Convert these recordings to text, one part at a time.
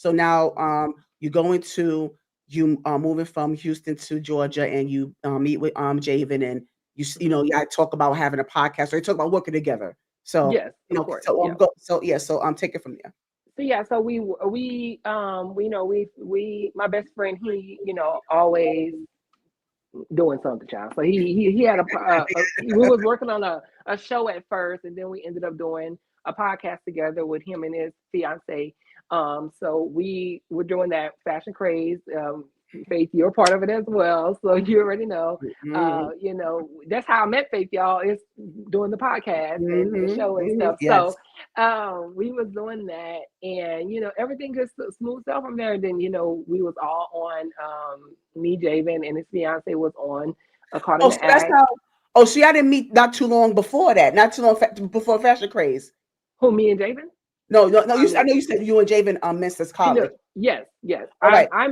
So now you moving from Houston to Georgia, and you meet with Javen, and I talk about having a podcast, or you talk about working together. So Yes, of course. so Yeah. take it from there. So yeah, so we know we my best friend, he always doing something, child. So he had we was working on a show at first, and then we ended up doing a podcast together with him and his fiance. So we were doing that Fashion Craze. Faith, you're part of it as well, so you already know. Hmm. That's how I met Faith, y'all. Is doing the podcast and the Hmm. show and Hmm. stuff. So Yes. we was doing that, and everything just smooth out from there. And then we was all on. Me, Javen, and his fiance was on a Caught in Oh, so the that's Act. how. Oh, see, I didn't meet not too long before that. Not too long before Fashion Craze. Who, me and Javen? No, no, no. I I mean, know you said you and Javen Mensa's no, college. yes, yes. All right, I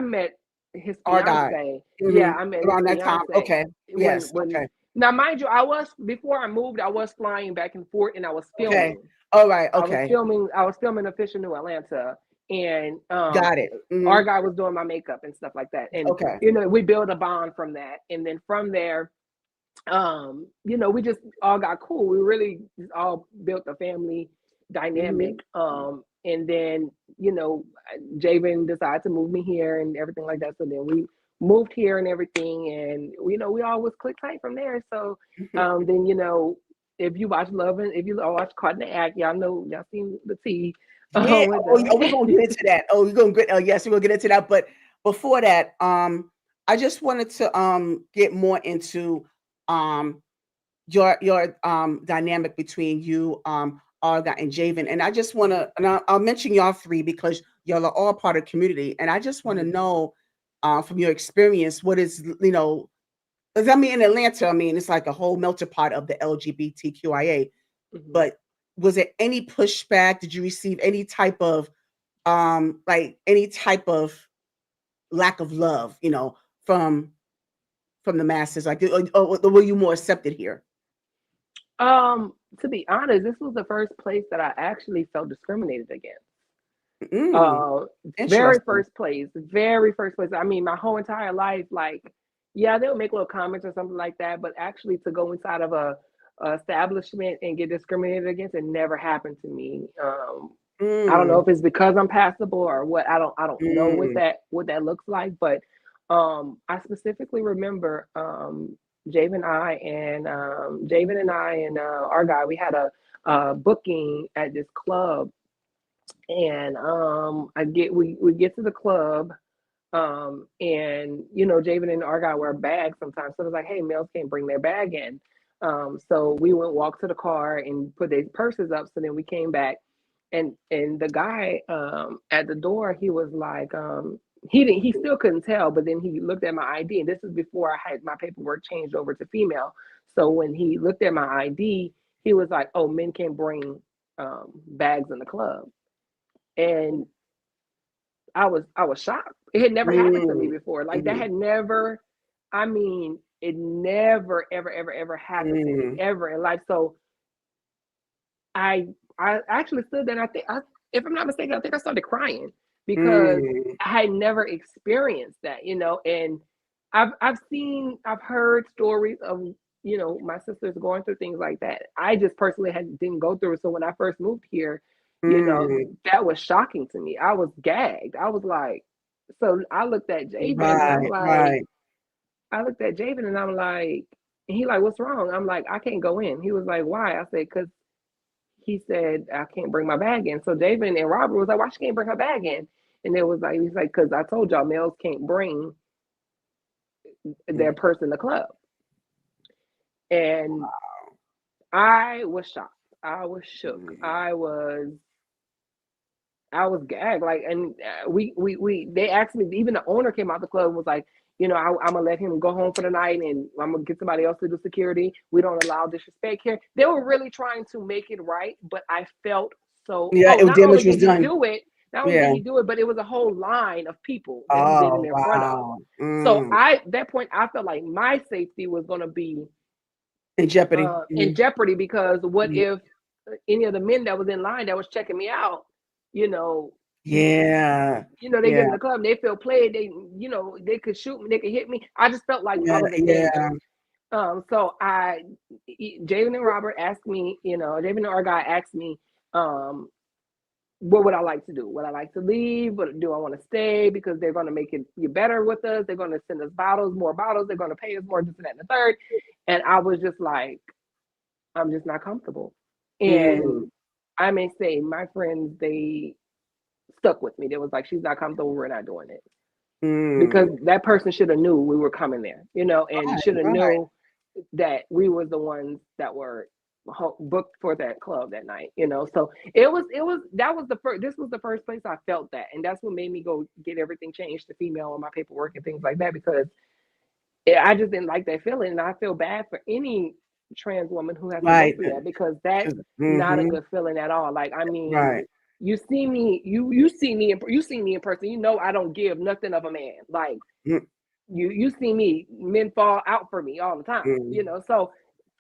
met his our guy. fiance. Yeah, Hmm. I met his Around that time. fiance Okay. Yes. when Okay. now, mind you, I was before I moved, I was flying back and forth, and I was Okay. filming. All right. I was Okay. filming. I was filming Official New Atlanta, and Got it. our Hmm. guy was doing my makeup and stuff like that. And Okay. we built a bond from that, and then from there, we just all got cool. We really just all built a family dynamic. Hmm. And then, Javen decided to move me here and everything like that. So then we moved here and everything, and we always click tight from there. So then if you watch Love and if you watch Caught in the Act, y'all seen the tea Yeah. with Oh, we're gonna get into that. Oh, we're gonna get. Yes, we're gonna get into that. But before that, I just wanted to get more into um your dynamic between you, Arga and Javen. And I just wanna, and I'll mention y'all three because y'all are all part of the community. And I just want to know from your experience, what is, 'cause I mean in Atlanta, I mean it's like a whole melting pot of the LGBTQIA. Mhm. But was there any pushback? Did you receive any type of any type of lack of love, from the masses? Like, or were you more accepted here? To be honest, this was the first place that I actually felt discriminated against. Mm, Uh, very interesting. first place, very first place. I mean, my whole entire life, like, yeah, they'll make little comments or something like that, but actually to go inside of a establishment and get discriminated against, it never happened to me. I don't know Mm, if it's because I'm passable or what. I don't know mm, what that looks like, but I specifically remember Javen and I and our guy, we had a booking at this club, and we get to the club, and Javen and our guy wear bags sometimes, so it was like, hey, males can't bring their bag in. So we went walk to the car and put their purses up. So then we came back, and the guy at the door, he was like, he still couldn't tell, but then he looked at my ID, and this is before I had my paperwork changed over to female. So when he looked at my ID, he was like, oh, men can't bring bags in the club. And I was shocked. It had never happened to me mm, before. Like that mhm, had never, I mean, it never, ever, ever, ever happened to me mm, ever in life. So I I actually stood there, and if I'm not mistaken, I think I started crying because mm. I had never experienced that. And I've heard stories of my sisters going through things like that. I just personally didn't go through it. So when I first moved here, Mm, that was shocking to me. I was gagged. I was like, so I looked at Javen and I'm right, like, right. and he like, what's wrong? I'm like, I can't go in. He was like, why? I said, because he said I can't bring my bag in. So David and Robert was like, why she can't bring her bag in? And it was like, he's like, because I told y'all males can't bring their Mm, purse in the club. And I was shocked. I was shook. mm, I was gagged. Like, and they asked me. Even the owner came out the club and was like, I'm gonna let him go home for the night, and I'm gonna get somebody else to do security. We don't allow disrespect here. They were really trying to make it right, but I felt so. yeah, Oh, it, damage was done. not only did Yeah. he do it, but it was a whole line of people that he did it Oh, in front of. wow. So Mm. at that point, I felt like my safety was gonna be In jeopardy. in Mm, jeopardy because what mm, if any of the men that was in line that was checking me out, you know, Yeah. They get Yeah. in the club, they feel played, they could shoot me, they could hit me. I just felt like I Yeah. was in Yeah. danger. So Javen and Robert asked me, Javen and our guy asked me, what would I like to do? Would I like to leave? But do I want to stay because they're going to make you better with us? They're going to send us more bottles. They're going to pay us more, this and that and the third. And I was just like, I'm just not comfortable. And Mm, I may say my friends, they stuck with me. They was like, she's not comfortable. We're not doing it because mm. that person should have knew we were coming there, and Right. should have Right. knew that we was the ones that were booked for that club that night. So that was the first. This was the first place I felt that, and that's what made me go get everything changed to female on my paperwork and things like that because I just didn't like that feeling, and I feel bad for any trans woman who has to go Right. through that because that's not a Mm-hmm. good feeling at all. Like, I mean, Right. you see me, you see me, you see me in person. I don't give nothing of a man. Like, Mm, you see me, men fall out for me all the time. mm. So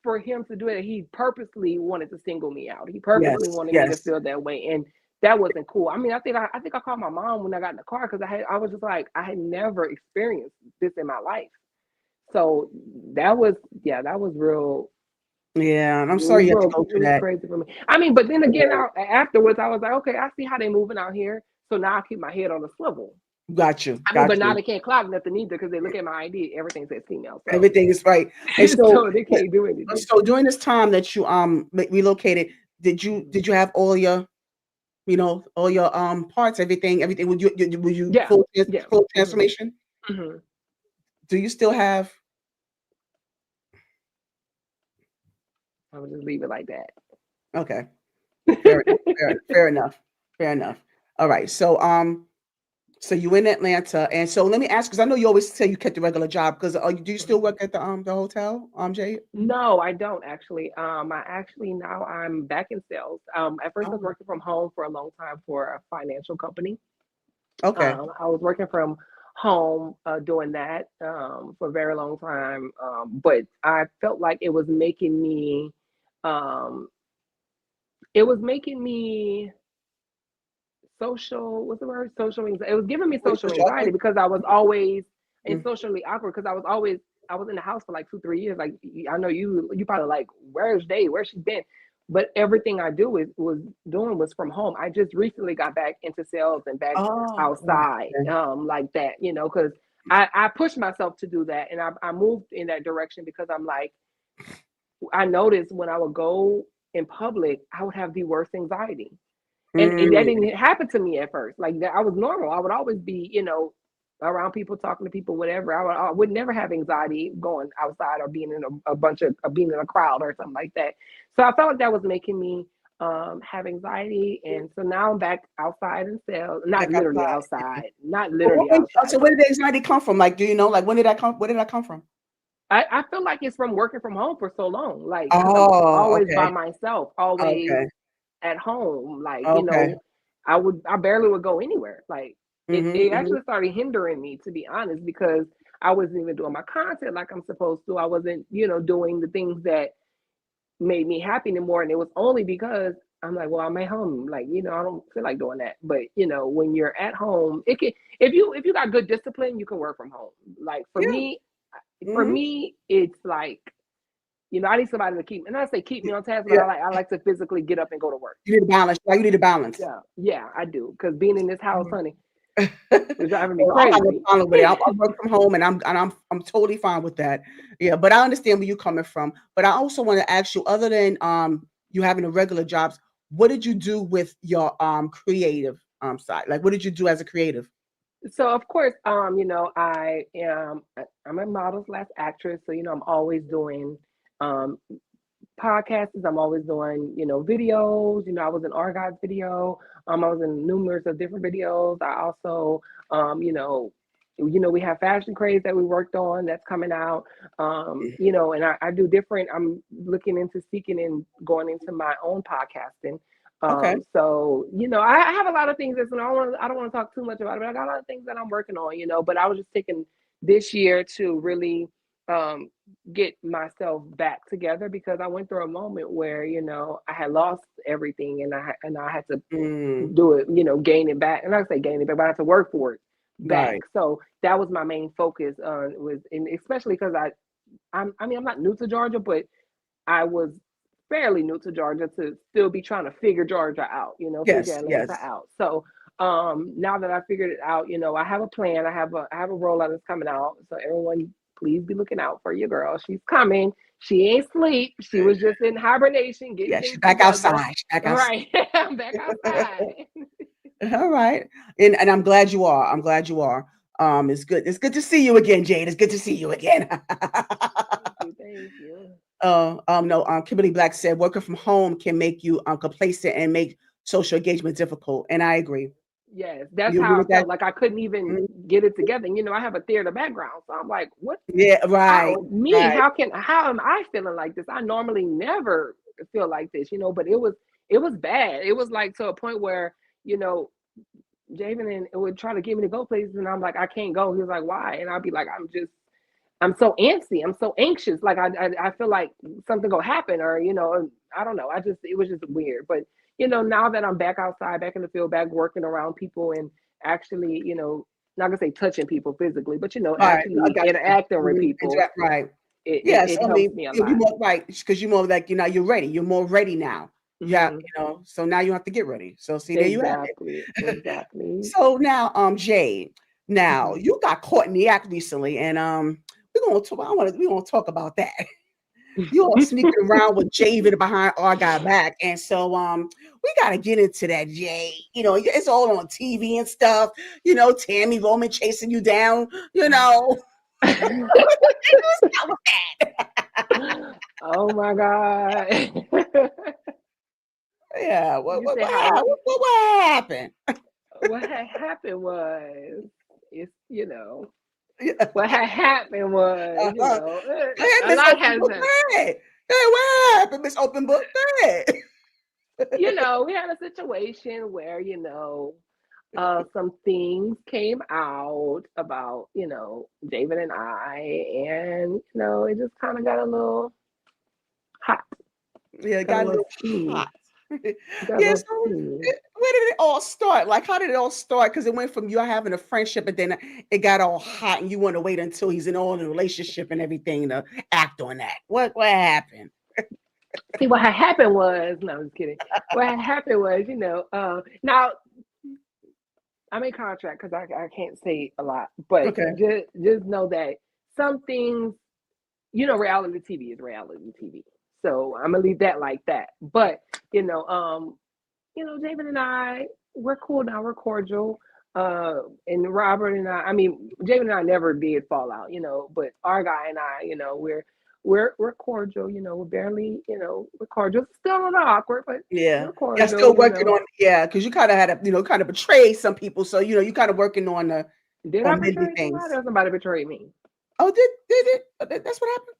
for him to do it, he purposely wanted to single me out. He Yes. purposely wanted me to Yes. feel that way, and that wasn't cool. I mean, I think I called my mom when I got in the car because I was just like, I had never experienced this in my life. So that was, yeah, that was real. Yeah. And I'm sorry you had to go It through was that. crazy for me. I mean, but then again, Yeah. afterwards, I was like, okay, I see how they moving out here. So now I keep my head on the swivel. Got you. I mean, Got but now you. they can't clock nothing either because they look at my ID, everything says female. So Everything is right. And so, so they but- can't do anything. so during this time that you relocated, did you have all your all your parts, everything? Would you Yeah, full yeah. full Hmm. transformation? Hmm. Do you still have? I would just leave it like that. Okay. Fair enough. Fair enough. All right. So you in Atlanta, and so let me ask, because I know you always say you kept the regular job. Because do you still work at the hotel, Jay? No, I don't actually. I actually now I'm back in sales. At first I was Oh, working from home for a long time for a financial company. okay. I was working from home doing that for a very long time, but I felt like um, it was making me social. What's the word? Social anxiety. It was giving me social Was your anxiety because I was always and mm, socially awkward because I was in the house for like 2 3 years. Like, I know you probably like, where's Jade? Where's she been? But everything I do was doing was from home. I just recently got back into sales and back oh, outside, okay. like that, because I pushed myself to do that, and I moved in that direction because I'm like, I noticed when I would go in public, I would have the worst anxiety, and that Mm, didn't happen to me at first. Like, that I was normal. I would always be, around people, talking to people, whatever. I would never have anxiety going outside or being in a bunch of being in a crowd or something like that. So I felt like that was making me have anxiety, and so now I'm back outside in sales. Not back literally outside. Yeah. outside, not But what literally made, outside, so but where did the anxiety come from? Like, do you know? Like, when did that come? Where did that come from? I feel like it's from working from home for so long, like, because I'm Oh, always by okay. myself, always Okay. at home. Like, Okay. I barely would go anywhere. Like, Mm-hmm, it mm-hmm. actually started hindering me, to be honest, because I wasn't even doing my content like I'm supposed to. I wasn't, doing the things that made me happy anymore. And it was only because I'm like, well, I'm at home. Like, I don't feel like doing that. But when you're at home, it can, if you got good discipline, you can work from home. Like, Yeah. for Mm-hmm. me, it's like, I need somebody to keep, and I say keep me on task, but Yeah. I like to physically get up and go to work. You need a balance. Like, you need a balance. Yeah, yeah, I do. Because being in this house, Mhm. honey, is driving me Well, I have no crazy. problem with it. I work from home, and I'm totally fine with that. Yeah, but I understand where you're coming from. But I also want to ask you, other than you having a regular jobs, what did you do with your creative side? Like, what did you do as a creative? So of course, I'm a model slash actress. So I'm always doing um podcasts. I'm always doing, videos. I was in Argyle's video. I was in numerous of different videos. I also, we have Fashion Craze that we worked on that's coming out. And I do different. I'm looking into seeking and going into my own podcasting. Okay. So I have a lot of things that's, I don't want to talk too much about it, but I got a lot of things that I'm working on. But I was just taking this year to really get myself back together, because I went through a moment where, I had lost everything, and I had to Mm, do it, gain it back. And I say gain it back, but I had to work for it back. right. So that was my main focus and especially because I'm not new to Georgia, but I was fairly new to Georgia to still be trying to figure Georgia out, figure Yes, Atlanta yes. out. So now that I figured it out, I have a plan. I have a rollout that's coming out. So everyone, please be looking out for your girl. She's coming. She ain't sleep. She was just in hibernation, getting Yeah, she's things back together. outside. She's back All outside. right. I'm back outside. All right. And I'm glad you are. I'm glad you are. It's good. It's good to see you again, Jade. It's good to see you again. Thank you. Thank you. No, Kimberly Black said working from home can make you complacent and make social engagement difficult. And I agree. Yes, that's You agree how I with that? felt. Like I couldn't even Mhm. get it together. And, I have a theater background. So I'm like, what? Yeah, right, right. How am I feeling like this? I normally never feel like this, but it was bad. It was like to a point where, you know, Javen and would try to get me to go places, and I'm like, I can't go. He was like, why? And I'll be like, I'm so antsy. I'm so anxious. Like I feel like something gonna happen, or I don't know. It was just weird. But now that I'm back outside, back in the field, back working around people, and actually, not gonna say touching people physically, but Right. I actually got you. interacting with people, Right. it, it, Yes, it I helps mean, me a you're lot. more right because you're more like you're ready. You're more ready now. Yeah, Hmm. so now you have to get ready. So see, there you have Exactly. it. Exactly. So now, Jade, now Hmm. you got caught in the act recently, and we're gonna talk. We're gonna talk about that. You all sneaking around with Javen behind our guy back, and so we gotta get into that, Jay. It's all on TV and stuff. Tammy Roman chasing you down. Stop with that. Oh my God. Yeah, You say how what happened? what had happened was it's Yeah. what had happened was Uh-huh. Go ahead, a Miss lot Open has Book. Go ahead. Hey, what happened, Miss Open Book? Go ahead. we had a situation where some things came out about David and I, and it just kind of got a little hot, Yeah, it got a got a little little steamy, hot. got a Yeah, little so steamy. where did it all start? Like, how did it all start? Because it went from you having a friendship, and then it got all hot, and you want to wait until he's in all in a relationship and everything to act on that. What happened? See, what had happened was, no, I'm just kidding. What had happened was, now I'm in contract because I can't say a lot, but Okay. just know that some things, reality TV is reality TV. So I'm gonna leave that like that. But David and I, we're cool now. We're cordial. And Robert and I mean, David and I never did fall out, but our guy and I, we're cordial. We're barely, we're cordial. Still a little awkward, but Yeah. we're Yeah, cordial. still working on yeah, because you kind of had to, kind of betray some people. So, you kind of working on the Did I on mending betray somebody, things. or somebody betrayed me? Oh, did it? That's what happened.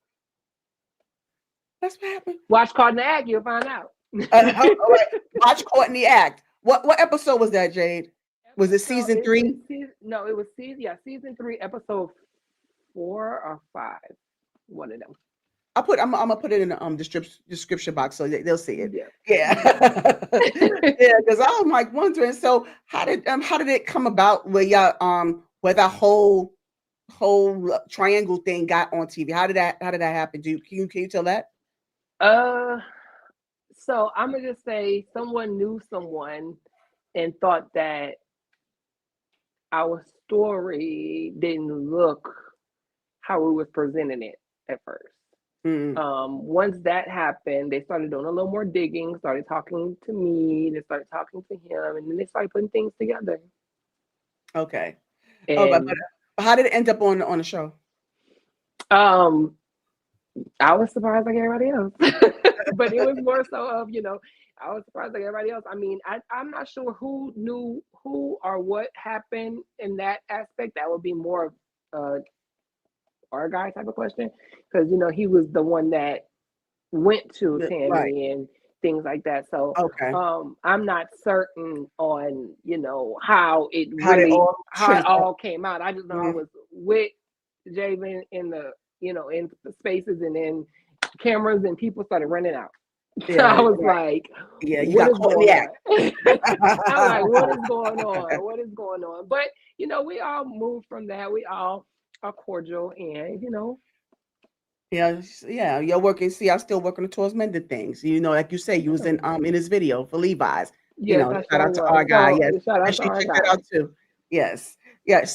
That's what happened. Watch Caught in the Act, you'll find out. All right. Watch Caught in the Act. What episode was that, Jade? Was it So season three? no, it was season 3, episode 4 or 5. One of them. I'm gonna put it in the description box so they'll see it. Yeah. Yeah, yeah. Because I'm like wondering. So how did it come about where that whole triangle thing got on TV? How did that happen? Can you tell that? Uh, so I'm gonna just say someone knew someone and thought that our story didn't look how we was presenting it at first. Mm, Once that happened, they started doing a little more digging, started talking to me, they started talking to him, and then they started putting things together. okay. Oh, but And how did it end up on the show? um, I was surprised like everybody else, but it was more so of I was surprised like everybody else. I mean, I'm not sure who knew who or what happened in that aspect. That would be more of our guy type of question, because he was the one that went to Right. Tammy and things like that. So Okay. I'm not certain on how How did it all it transpire? all came out. I just know I Mhm. was with Javen in the in spaces, and then cameras and people started running out. Yeah, I was right. like, Yeah, you what got is caught in the going act. on? I'm like, what is going on? What is going on? But, we all moved from that. We all are cordial, and, Yeah, you're working. See, I'm still working towards mending things. Like you say, you was in his video for Levi's. yes, I Shout sure out to was. our guy. So Yes, shout make out to sure you our check that guy. out too. Yes, yes.